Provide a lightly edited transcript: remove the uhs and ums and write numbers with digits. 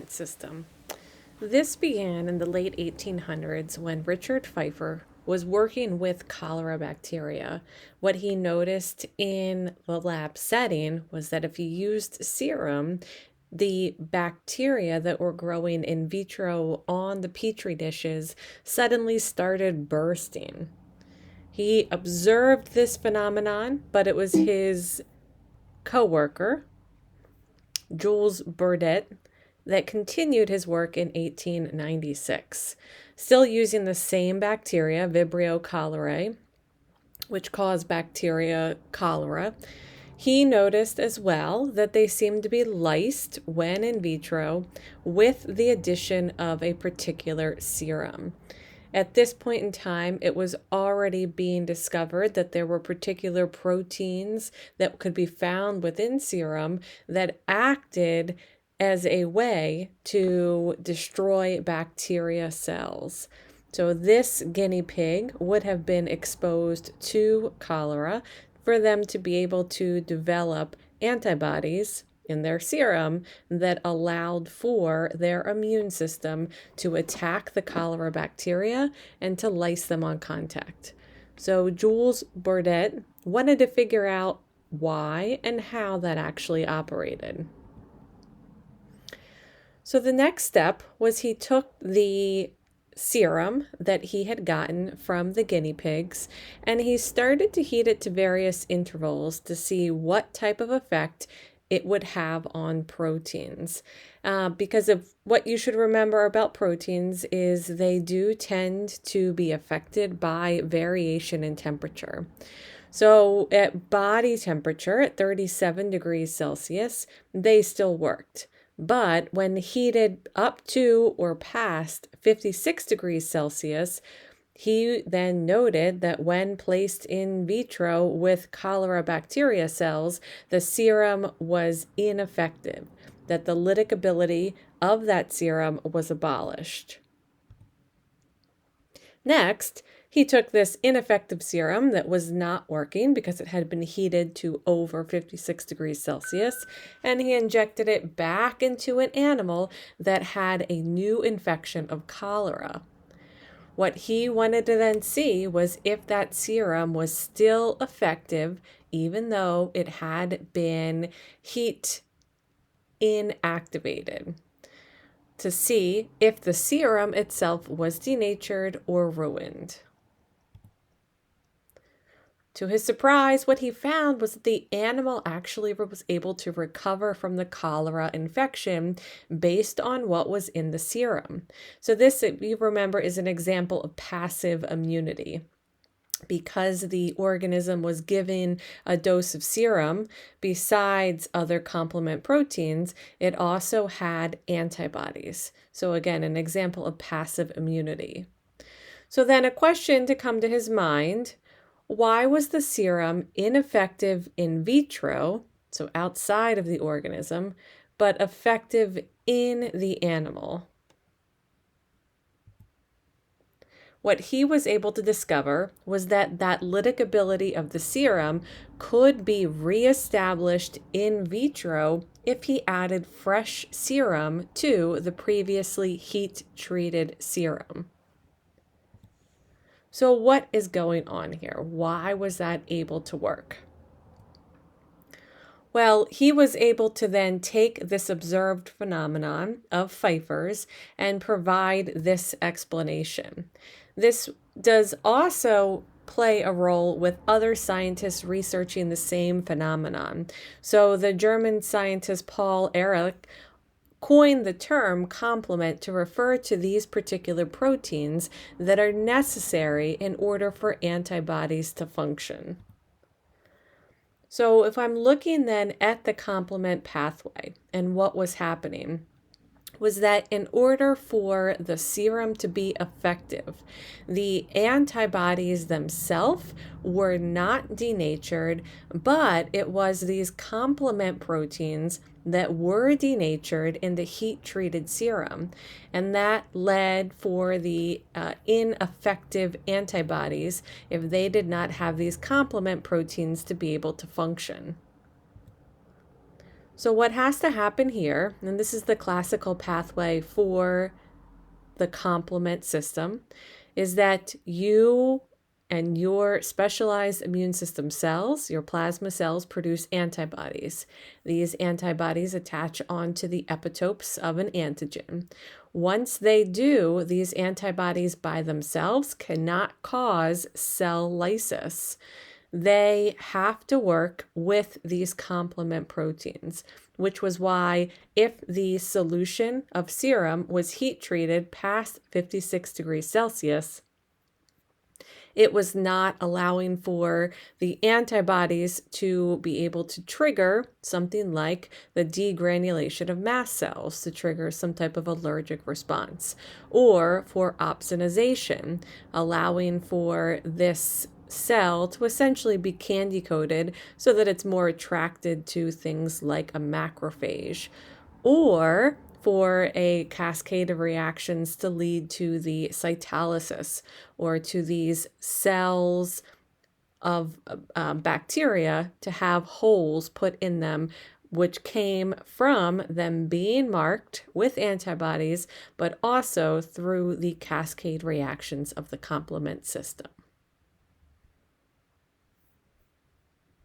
System. This began in the late 1800s when Richard Pfeiffer was working with cholera bacteria. What he noticed in the lab setting was that if you used serum, the bacteria that were growing in vitro on the petri dishes suddenly started bursting. He observed this phenomenon, but it was his coworker, Jules Bordet, that continued his work in 1896, still using the same bacteria, Vibrio cholerae, which cause bacteria cholera. He noticed as well that they seemed to be lysed when in vitro with the addition of a particular serum. At this point in time, it was already being discovered that there were particular proteins that could be found within serum that acted as a way to destroy bacteria cells. So this guinea pig would have been exposed to cholera for them to be able to develop antibodies in their serum that allowed for their immune system to attack the cholera bacteria and to lyse them on contact. So Jules Bordet wanted to figure out why and how that actually operated. So the next step was he took the serum that he had gotten from the guinea pigs and he started to heat it to various intervals to see what type of effect it would have on proteins. Because of what you should remember about proteins is they do tend to be affected by variation in temperature. So at body temperature, at 37 degrees Celsius, they still worked. But when heated up to or past 56 degrees Celsius, he then noted that when placed in vitro with cholera bacteria cells, the serum was ineffective, that the lytic ability of that serum was abolished. Next, he took this ineffective serum that was not working because it had been heated to over 56 degrees Celsius, and he injected it back into an animal that had a new infection of cholera. What he wanted to then see was if that serum was still effective, even though it had been heat inactivated, to see if the serum itself was denatured or ruined. To his surprise, what he found was that the animal actually was able to recover from the cholera infection based on what was in the serum. So this, if you remember, is an example of passive immunity. Because the organism was given a dose of serum, besides other complement proteins, it also had antibodies. So again, an example of passive immunity. So then a question to come to his mind: why was the serum ineffective in vitro, so outside of the organism, but effective in the animal? What he was able to discover was that lytic ability of the serum could be reestablished in vitro if he added fresh serum to the previously heat-treated serum. So what is going on here? Why was that able to work? Well, he was able to then take this observed phenomenon of Pfeiffer's and provide this explanation. This does also play a role with other scientists researching the same phenomenon. So the German scientist Paul Ehrlich coined the term complement to refer to these particular proteins that are necessary in order for antibodies to function. So if I'm looking then at the complement pathway and what was happening, was that in order for the serum to be effective, the antibodies themselves were not denatured, but it was these complement proteins that were denatured in the heat-treated serum. And that led for the ineffective antibodies if they did not have these complement proteins to be able to function. So what has to happen here, and this is the classical pathway for the complement system, is that you and your specialized immune system cells, your plasma cells, produce antibodies. These antibodies attach onto the epitopes of an antigen. Once they do, these antibodies by themselves cannot cause cell lysis. They have to work with these complement proteins, which was why if the solution of serum was heat treated past 56 degrees Celsius, it was not allowing for the antibodies to be able to trigger something like the degranulation of mast cells to trigger some type of allergic response, or for opsonization, allowing for this cell to essentially be candy coated so that it's more attracted to things like a macrophage, or for a cascade of reactions to lead to the cytolysis, or to these cells of bacteria to have holes put in them, which came from them being marked with antibodies, but also through the cascade reactions of the complement system.